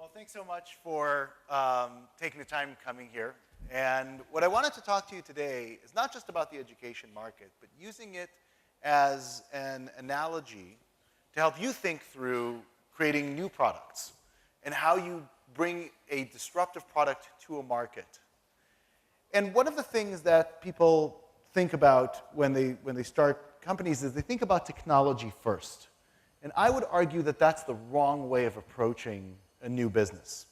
Well, thanks so much for taking the time coming here. And what I wanted to talk to you today is not just about the education market, but using it as an analogy to help you think through creating new products and how you bring a disruptive product to a market. And one of the things that people think about when they start companies is they think about technology first. And I would argue that that's the wrong way of approaching a new business.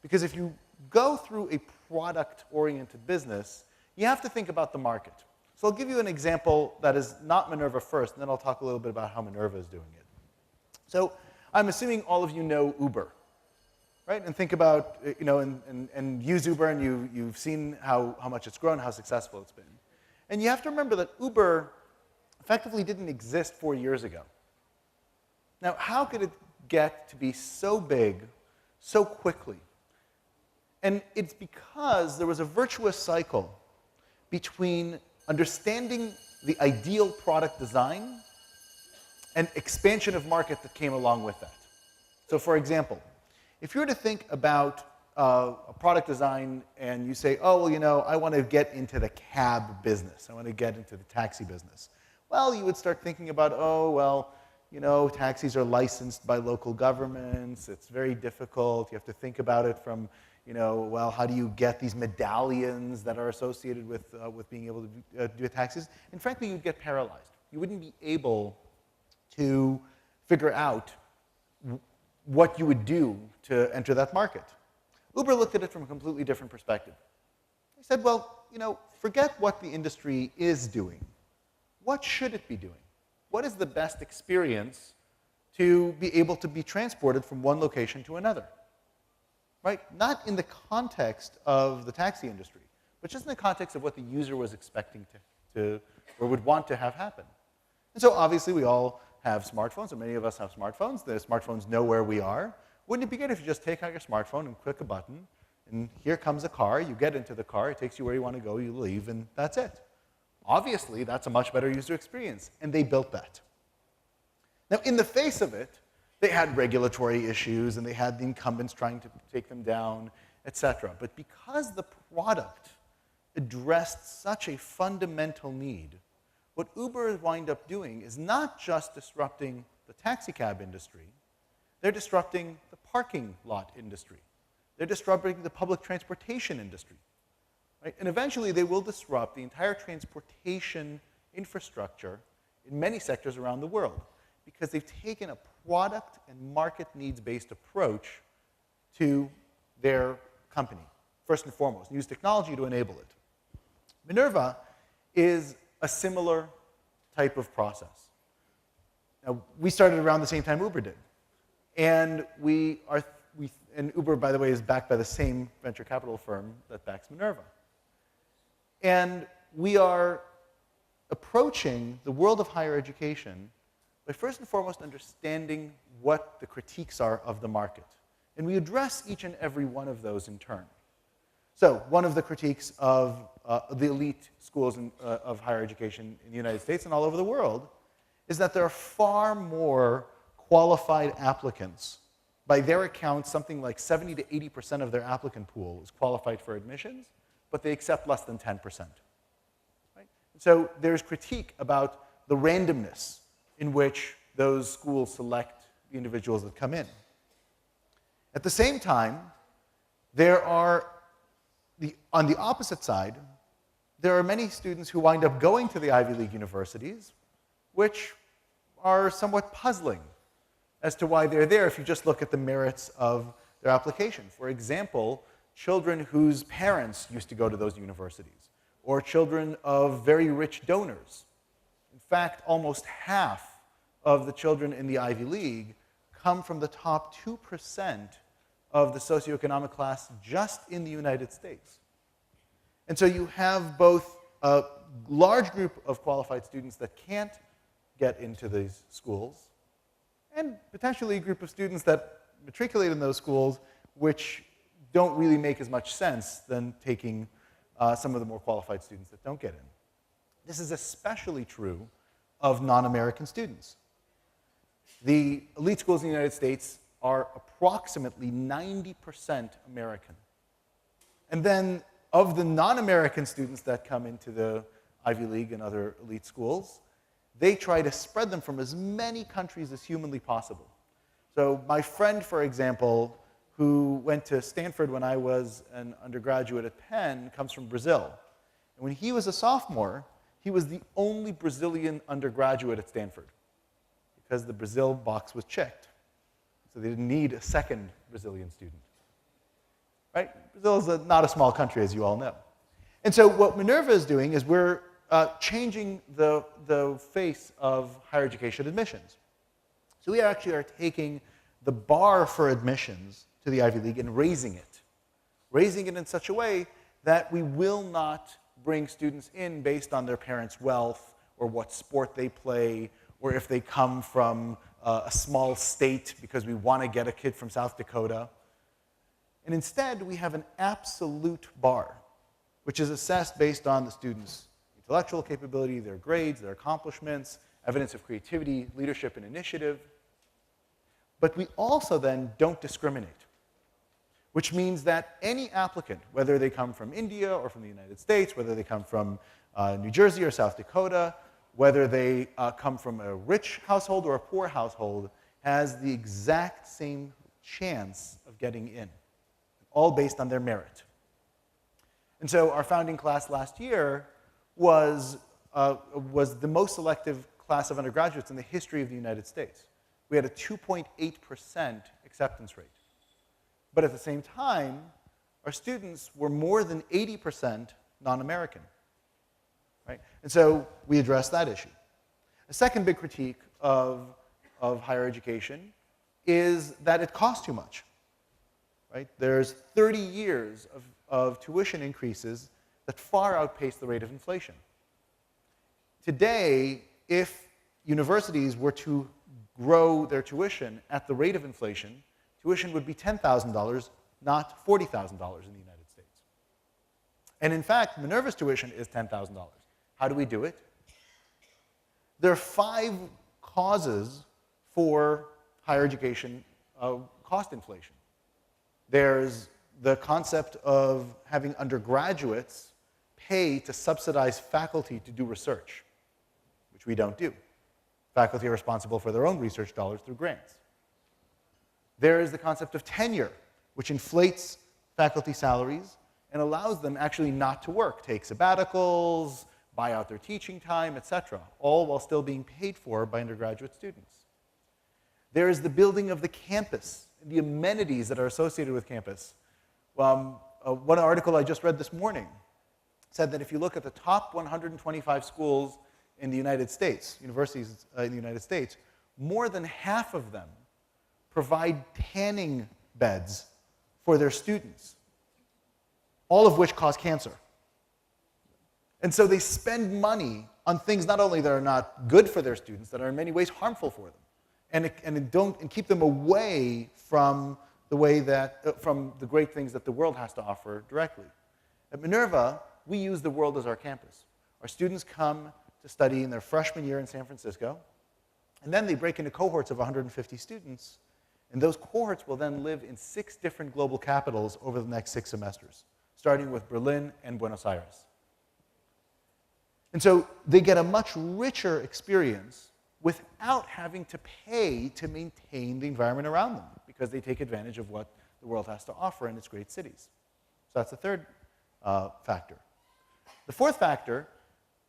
Because if you go through a product-oriented business, you have to think about the market. So I'll give you an example that is not Minerva first, and then I'll talk a little bit about how Minerva is doing it. So I'm assuming all of you know Uber, right? And think about, and use Uber, and you've seen how much it's grown, how successful it's been. And you have to remember that Uber effectively didn't exist 4 years ago. Now, how could it get to be so big so quickly? And it's because there was a virtuous cycle between understanding the ideal product design and expansion of market that came along with that. So for example, if you were to think about a product design and you say, oh, well, I want to get into the cab business. I want to get into the taxi business. Well, you would start thinking about, oh, well, taxis are licensed by local governments. It's very difficult. You have to think about it from, well, how do you get these medallions that are associated with being able to do taxis? And frankly, you'd get paralyzed. You wouldn't be able to figure out what you would do to enter that market. Uber looked at it from a completely different perspective. They said, well, forget what the industry is doing. What should it be doing? What is the best experience to be able to be transported from one location to another? Right? Not in the context of the taxi industry, but just in the context of what the user was expecting to or would want to have happen. And so obviously we all have smartphones, or many of us have smartphones. The smartphones know where we are. Wouldn't it be good if you just take out your smartphone and click a button, and here comes a car, you get into the car, it takes you where you want to go, you leave, and that's it. Obviously, that's a much better user experience, and they built that. Now, in the face of it, they had regulatory issues, and they had the incumbents trying to take them down, etc. But because the product addressed such a fundamental need, what Uber wind up doing is not just disrupting the taxi cab industry, they're disrupting the parking lot industry. They're disrupting the public transportation industry. Right? And eventually, they will disrupt the entire transportation infrastructure in many sectors around the world because they've taken a product and market needs-based approach to their company, first and foremost, and use technology to enable it. Minerva is a similar type of process. Now, we started around the same time Uber did. And and Uber, by the way, is backed by the same venture capital firm that backs Minerva. And we are approaching the world of higher education by first and foremost understanding what the critiques are of the market. And we address each and every one of those in turn. So one of the critiques of the elite schools of higher education in the United States and all over the world is that there are far more qualified applicants. By their account, something like 70 to 80% of their applicant pool is qualified for admissions, but they accept less than 10%. Right? So there's critique about the randomness in which those schools select the individuals that come in. At the same time, there are, on the opposite side, there are many students who wind up going to the Ivy League universities, which are somewhat puzzling as to why they're there if you just look at the merits of their application. For example, children whose parents used to go to those universities, or children of very rich donors. In fact, almost half of the children in the Ivy League come from the top 2% of the socioeconomic class just in the United States. And so you have both a large group of qualified students that can't get into these schools, and potentially a group of students that matriculate in those schools which don't really make as much sense than taking some of the more qualified students that don't get in. This is especially true of non-American students. The elite schools in the United States are approximately 90% American. And then of the non-American students that come into the Ivy League and other elite schools, they try to spread them from as many countries as humanly possible. So my friend, for example, who went to Stanford when I was an undergraduate at Penn, comes from Brazil. And when he was a sophomore, he was the only Brazilian undergraduate at Stanford because the Brazil box was checked. So they didn't need a second Brazilian student. Right? Brazil is not a small country, as you all know. And so what Minerva is doing is we're changing the face of higher education admissions. So we actually are taking the bar for admissions to the Ivy League and raising it in such a way that we will not bring students in based on their parents' wealth or what sport they play or if they come from a small state because we want to get a kid from South Dakota. And instead, we have an absolute bar, which is assessed based on the student's intellectual capability, their grades, their accomplishments, evidence of creativity, leadership, and initiative. But we also then don't discriminate, which means that any applicant, whether they come from India or from the United States, whether they come from New Jersey or South Dakota, whether they come from a rich household or a poor household, has the exact same chance of getting in, all based on their merit. And so our founding class last year was the most selective class of undergraduates in the history of the United States. We had a 2.8% acceptance rate. But at the same time, our students were more than 80% non-American. Right? And so we addressed that issue. A second big critique of higher education is that it costs too much. Right? There's 30 years of tuition increases that far outpace the rate of inflation. Today, if universities were to grow their tuition at the rate of inflation, tuition would be $10,000, not $40,000 in the United States. And in fact, Minerva's tuition is $10,000. How do we do it? There are 5 causes for higher education cost inflation. There's the concept of having undergraduates pay to subsidize faculty to do research, which we don't do. Faculty are responsible for their own research dollars through grants. There is the concept of tenure, which inflates faculty salaries and allows them actually not to work, take sabbaticals, buy out their teaching time, etc., all while still being paid for by undergraduate students. There is the building of the campus, the amenities that are associated with campus. One article I just read this morning said that if you look at the top 125 schools in the United States, universities in the United States, more than half of them provide tanning beds for their students, all of which cause cancer. And so they spend money on things not only that are not good for their students, that are in many ways harmful for them, and keep them away from from the great things that the world has to offer directly. At Minerva, we use the world as our campus. Our students come to study in their freshman year in San Francisco, and then they break into cohorts of 150 students, and those cohorts will then live in 6 different global capitals over the next 6 semesters, starting with Berlin and Buenos Aires. And so they get a much richer experience without having to pay to maintain the environment around them, because they take advantage of what the world has to offer in its great cities. So that's the third factor. The fourth factor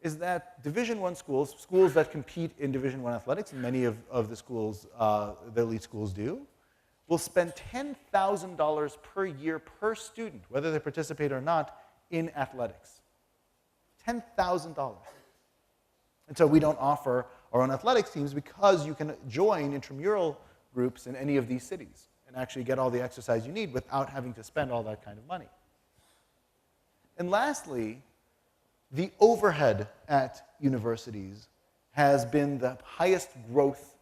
is that Division I schools, schools that compete in Division I athletics, and many of the schools, the elite schools do, will spend $10,000 per year per student, whether they participate or not, in athletics. $10,000. And so we don't offer our own athletics teams because you can join intramural groups in any of these cities and actually get all the exercise you need without having to spend all that kind of money. And lastly, the overhead at universities has been the highest growth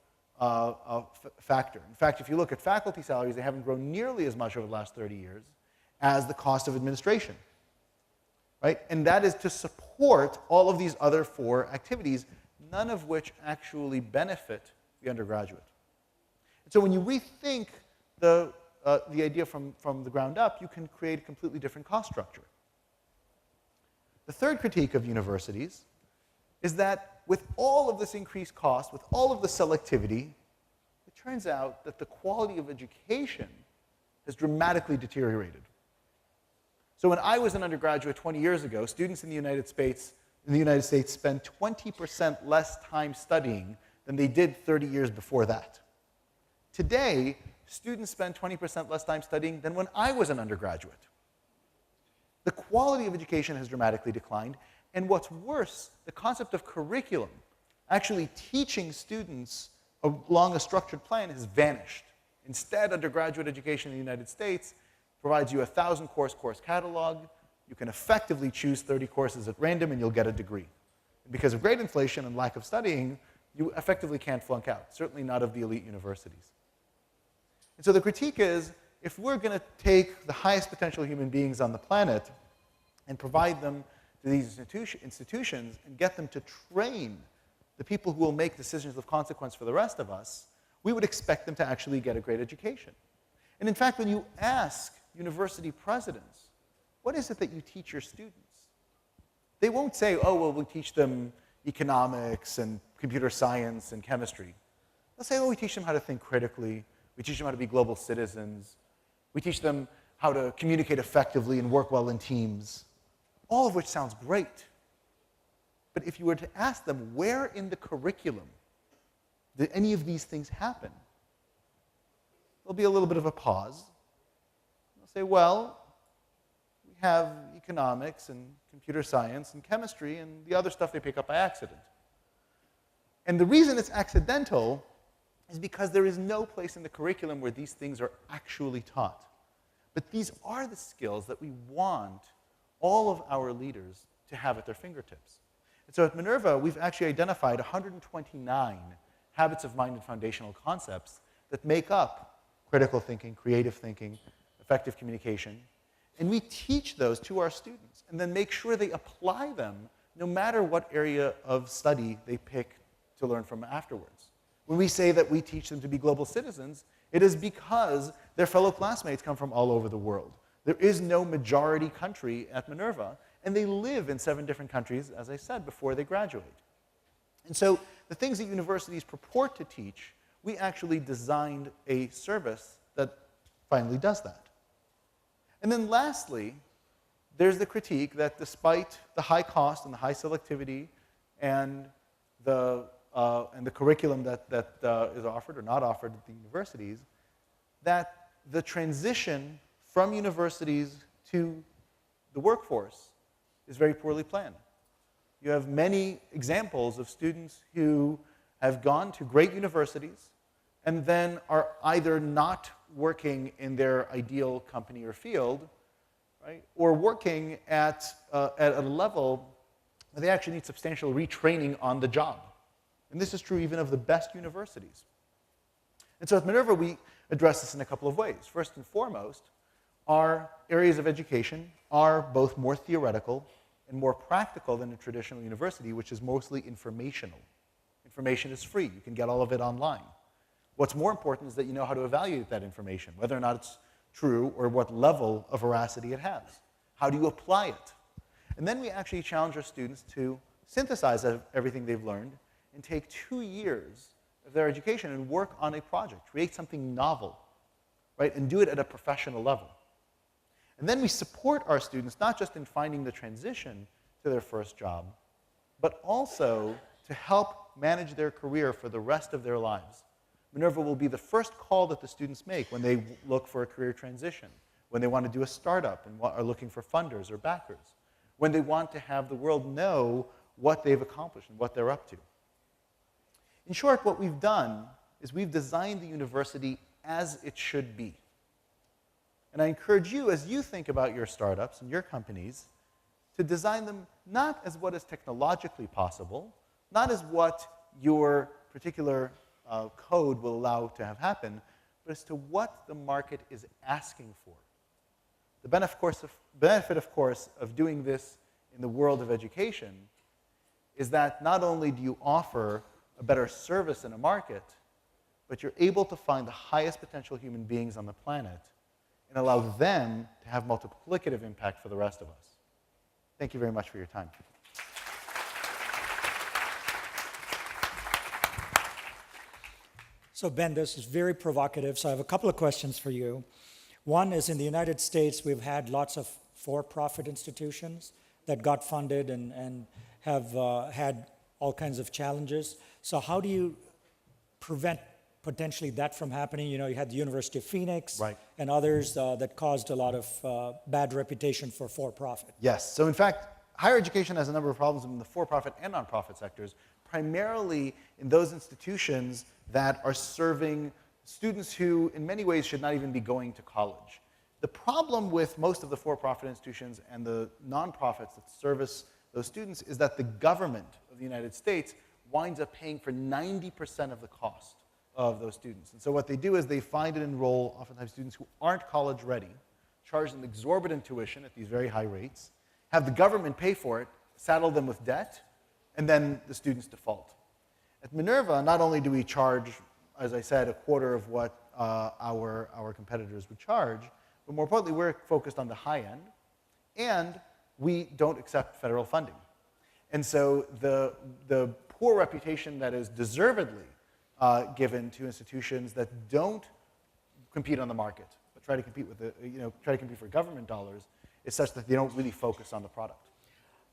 factor. In fact, if you look at faculty salaries, they haven't grown nearly as much over the last 30 years as the cost of administration. Right? And that is to support all of these other 4 activities, none of which actually benefit the undergraduate. And so when you rethink the idea from the ground up, you can create a completely different cost structure. The third critique of universities is that with all of this increased cost, with all of the selectivity, it turns out that the quality of education has dramatically deteriorated. So when I was an undergraduate 20 years ago, students in the United States spend 20% less time studying than they did 30 years before that. Today, students spend 20% less time studying than when I was an undergraduate. The quality of education has dramatically declined, and what's worse, the concept of curriculum, actually teaching students along a structured plan, has vanished. Instead, undergraduate education in the United States provides you a 1,000-course course catalog. You can effectively choose 30 courses at random, and you'll get a degree. And because of grade inflation and lack of studying, you effectively can't flunk out, certainly not of the elite universities. And so the critique is, if we're going to take the highest potential human beings on the planet and provide them to these institutions and get them to train the people who will make decisions of consequence for the rest of us, we would expect them to actually get a great education. And in fact, when you ask university presidents, what is it that you teach your students? They won't say, oh, well, we teach them economics and computer science and chemistry. They'll say, oh, we teach them how to think critically. We teach them how to be global citizens. We teach them how to communicate effectively and work well in teams. All of which sounds great. But if you were to ask them, where in the curriculum did any of these things happen? There'll be a little bit of a pause. They'll say, well, we have economics and computer science and chemistry and the other stuff they pick up by accident. And the reason it's accidental is because there is no place in the curriculum where these things are actually taught. But these are the skills that we want all of our leaders to have at their fingertips. And so at Minerva, we've actually identified 129 habits of mind and foundational concepts that make up critical thinking, creative thinking, effective communication. And we teach those to our students and then make sure they apply them no matter what area of study they pick to learn from afterwards. When we say that we teach them to be global citizens, it is because their fellow classmates come from all over the world. There is no majority country at Minerva, and they live in 7 different countries, as I said, before they graduate. And so the things that universities purport to teach, we actually designed a service that finally does that. And then lastly, there's the critique that despite the high cost and the high selectivity and the curriculum that is offered or not offered at the universities, that the transition from universities to the workforce is very poorly planned. You have many examples of students who have gone to great universities and then are either not working in their ideal company or field, right, or working at a level where they actually need substantial retraining on the job. And this is true even of the best universities. And so at Minerva, we address this in a couple of ways. First and foremost, our areas of education are both more theoretical and more practical than a traditional university, which is mostly informational. Information is free. You can get all of it online. What's more important is that you know how to evaluate that information, whether or not it's true or what level of veracity it has. How do you apply it? And then we actually challenge our students to synthesize everything they've learned and take 2 years of their education and work on a project, create something novel, right, and do it at a professional level. And then we support our students not just in finding the transition to their first job, but also to help manage their career for the rest of their lives. Minerva will be the first call that the students make when they look for a career transition, when they want to do a startup and are looking for funders or backers, when they want to have the world know what they've accomplished and what they're up to. In short, what we've done is we've designed the university as it should be. And I encourage you, as you think about your startups and your companies, to design them not as what is technologically possible, not as what your particular code will allow to have happen, but as to what the market is asking for. The benefit, of course, of doing this in the world of education is that not only do you offer a better service in a market, but you're able to find the highest potential human beings on the planet and allow them to have multiplicative impact for the rest of us. Thank you very much for your time. So Ben, this is very provocative, so I have a couple of questions for you. One is, in the United States, we've had lots of for-profit institutions that got funded and have had all kinds of challenges. So how do you prevent potentially that from happening? You know, you had the University of Phoenix and others that caused a lot of bad reputation for for-profit. Yes, so in fact, higher education has a number of problems in the for-profit and nonprofit sectors, primarily in those institutions that are serving students who, in many ways, should not even be going to college. The problem with most of the for-profit institutions and the nonprofits that service those students is that the government of the United States winds up paying for 90% of the cost of those students. And so what they do is they find and enroll, oftentimes, students who aren't college ready, charge them exorbitant tuition at these very high rates, have the government pay for it, saddle them with debt, and then the students default. At Minerva, not only do we charge, as I said, a quarter of what our competitors would charge, but more importantly, we're focused on the high end, and we don't accept federal funding. And so the poor reputation that is deservedly given to institutions that don't compete on the market, but try to compete with try to compete for government dollars, is such that they don't really focus on the product.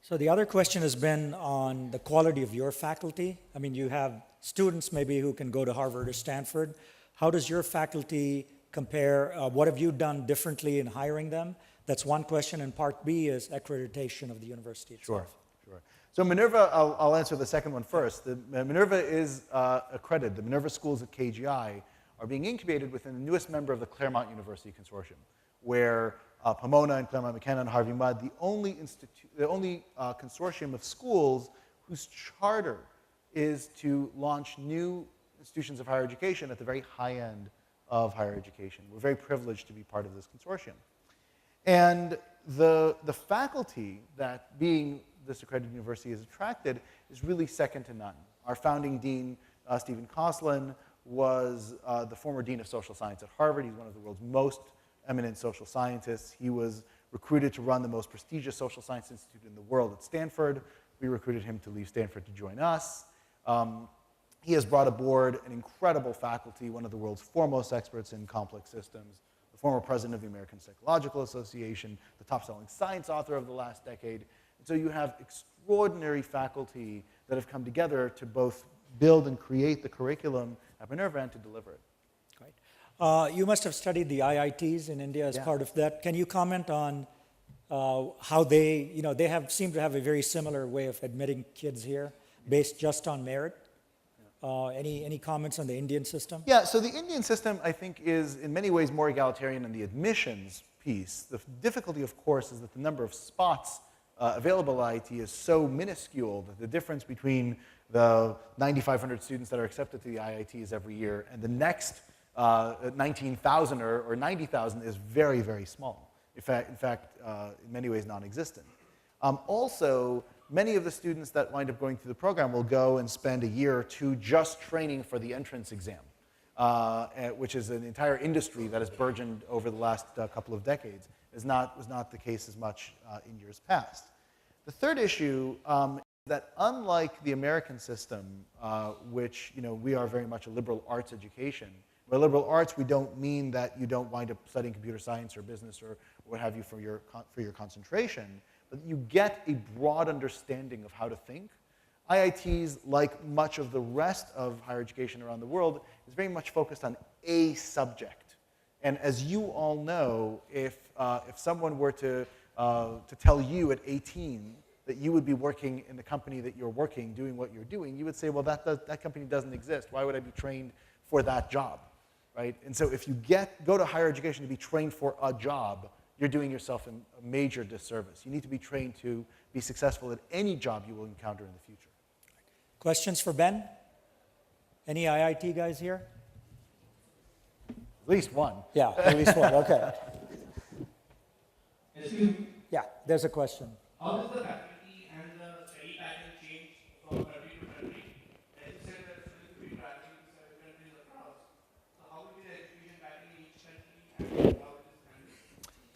So the other question has been on the quality of your faculty. I mean, you have students maybe who can go to Harvard or Stanford. How does your faculty compare? What have you done differently in hiring them? That's one question. And part B is accreditation of the university itself. Sure. So Minerva, I'll answer the second one first. Minerva is accredited. The Minerva schools at KGI are being incubated within the newest member of the Claremont University Consortium, where Pomona and Claremont McKenna and Harvey Mudd, the only consortium of schools whose charter is to launch new institutions of higher education at the very high end of higher education. We're very privileged to be part of this consortium. And the faculty that being this accredited university has attracted is really second to none. Our founding dean, Stephen Koslin, was the former dean of social science at Harvard. He's one of the world's most eminent social scientists. He was recruited to run the most prestigious social science institute in the world at Stanford. We recruited him to leave Stanford to join us. He has brought aboard an incredible faculty, one of the world's foremost experts in complex systems, the former president of the American Psychological Association, the top-selling science author of the last decade. And so you have extraordinary faculty that have come together to both build and create the curriculum at Minerva and to deliver it. Great. You must have studied the IITs in India as part of that. Can you comment on how they, seem to have a very similar way of admitting kids here, based just on merit? Any comments on the Indian system? Yeah, so the Indian system, I think, is in many ways more egalitarian in the admissions piece. The difficulty, of course, is that the number of spots available at IIT is so minuscule that the difference between the 9,500 students that are accepted to the IITs every year and the next 19,000 or 90,000 is very, very small. In fact, in many ways non-existent. Also, many of the students that wind up going through the program will go and spend a year or two just training for the entrance exam, which is an entire industry that has burgeoned over the last couple of decades. Was not the case as much in years past. The third issue is that unlike the American system, which we are very much a liberal arts education, by liberal arts we don't mean that you don't wind up studying computer science or business or what have you for your concentration, but you get a broad understanding of how to think. IITs, like much of the rest of higher education around the world, is very much focused on a subject. And as you all know, if someone were to tell you at 18 that you would be working in the company that you're working, doing what you're doing, you would say, well, that company doesn't exist. Why would I be trained for that job, right? And so if you go to higher education to be trained for a job, you're doing yourself a major disservice. You need to be trained to be successful at any job you will encounter in the future. Questions for Ben? Any IIT guys here? At least one. Yeah, at least one, okay. Yeah, there's a question. How does the faculty and the study pattern change from country to country? As you said, that students will be traveling to 7 countries across.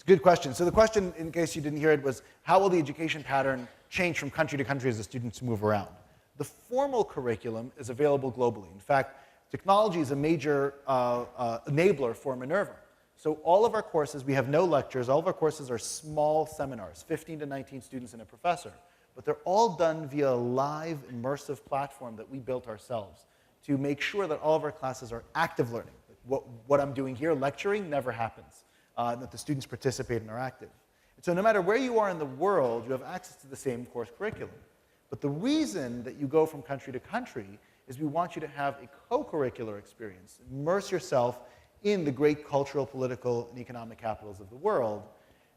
Good question. So the question, in case you didn't hear it, was how will the education pattern change from country to country as the students move around? The formal curriculum is available globally. In fact, technology is a major enabler for Minerva. So all of our courses, we have no lectures. All of our courses are small seminars, 15 to 19 students and a professor. But they're all done via a live, immersive platform that we built ourselves to make sure that all of our classes are active learning. What I'm doing here, lecturing, never happens. That the students participate and are active. And so no matter where you are in the world, you have access to the same course curriculum. But the reason that you go from country to country is we want you to have a co-curricular experience. Immerse yourself in the great cultural, political, and economic capitals of the world.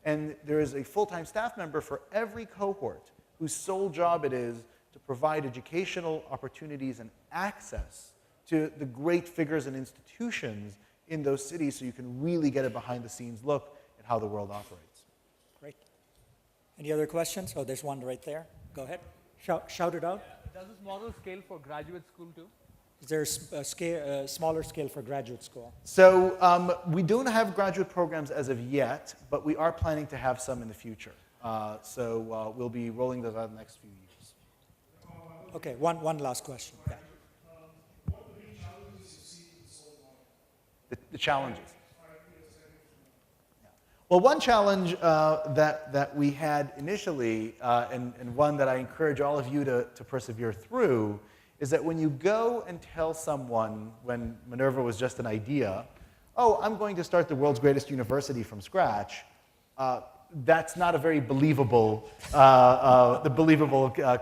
And there is a full-time staff member for every cohort whose sole job it is to provide educational opportunities and access to the great figures and institutions in those cities so you can really get a behind-the-scenes look at how the world operates. Great. Any other questions? Oh, there's one right there. Go ahead. Shout it out. Does this model scale for graduate school too? Is there a smaller scale for graduate school? So we don't have graduate programs as of yet, but we are planning to have some in the future. We'll be rolling those out in the next few years. Okay, one last question. Yeah. What are the main challenges you see in this whole model? The challenges. 5 years, 10 years from now. Well, one challenge that we had initially, and one that I encourage all of you to persevere through, is that when you go and tell someone, when Minerva was just an idea, oh, I'm going to start the world's greatest university from scratch, that's not a very believable,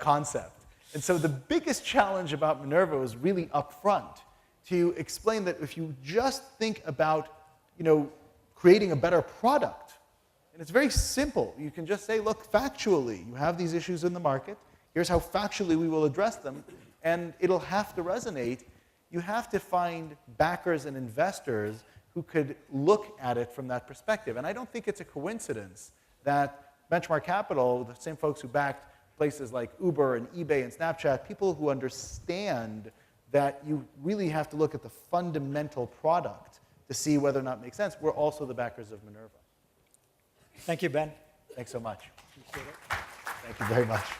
concept. And so the biggest challenge about Minerva was really upfront to explain that if you just think about, creating a better product, and it's very simple. You can just say, look, factually, you have these issues in the market. Here's how factually we will address them, and it'll have to resonate. You have to find backers and investors who could look at it from that perspective. And I don't think it's a coincidence that Benchmark Capital, the same folks who backed places like Uber and eBay and Snapchat, people who understand that you really have to look at the fundamental product to see whether or not it makes sense, we're also the backers of Minerva. Thank you, Ben. Thanks so much. Appreciate it. Thank you very much.